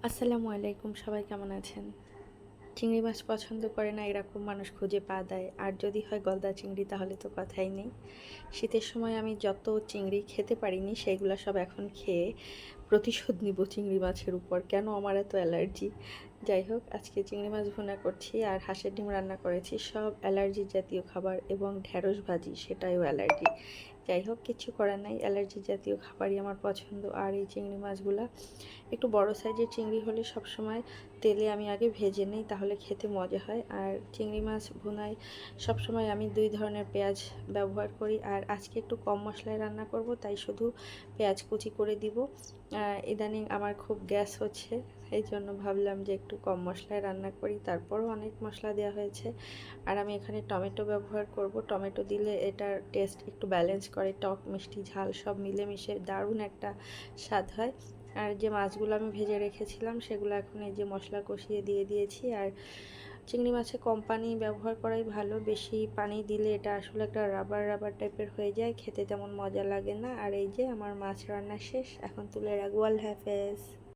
আসসালামু আলাইকুম, সবাই কেমন আছেন? চিংড়ি মাছ পছন্দ করে না এরকম মানুষ খুঁজে পাওয়া দেয়, আর যদি হয় গলদা চিংড়ি তাহলে তো কথাই নেই। শীতের সময় আমি যত চিংড়ি খেতে পারিনি সেগুলো সব এখন খেয়ে প্রতিশোধ নিব চিংড়ি মাছের উপর। কেন আমার এত অ্যালার্জি? যাই হোক, আজকে চিংড়ি মাছ ভুনা করছি আর হাঁসের ডিম রান্না করেছি, সব অ্যালার্জি জাতীয় খাবার, এবং ঢ্যাঁড়স ভাজি সেটাও অ্যালার্জি। যাই হোক, কিছু করার নাই, অ্যালার্জি জাতীয় খাবারই আমার পছন্দ। আর এই চিংড়ি মাছগুলো একটু বড় সাইজের চিংড়ি হলে সবসময় তেলে আমি আগে ভেজে নিই, তাহলে খেতে মজা হয়। আর চিংড়ি মাছ ভুনায় সবসময় আমি দুই ধরনের পেঁয়াজ ব্যবহার করি, আর আজকে একটু কম মশলায় রান্না করব, তাই শুধু পেঁয়াজ কুচি করে দিব। ইদানিং আমার খুব গ্যাস হচ্ছে, এই জন্য ভাবলাম যে একটু কম মশলায় রান্না করি, তারপরও অনেক মশলা দেওয়া হয়েছে। আর আমি এখানে টমেটো ব্যবহার করব, টমেটো দিলে এটার টেস্ট একটু ব্যালেন্স করে, টক মিষ্টি ঝাল সব মিলেমিশে দারুণ একটা স্বাদ হয়। আর যে মাছগুলো আমি ভেজে রেখেছিলাম সেগুলো এখন এই যে মশলা কষিয়ে দিয়ে দিয়েছি। আর চিংড়ি মাছে কম পানি ব্যবহার করাই ভালো, বেশি পানি দিলে এটা আসলে একটা রাবার রাবার টাইপের হয়ে যায়, খেতে তেমন মজা লাগে না। আর এই যে আমার মাছ রান্না শেষ, এখন তুলে রাখবো। আল্লাহ হাফেজ।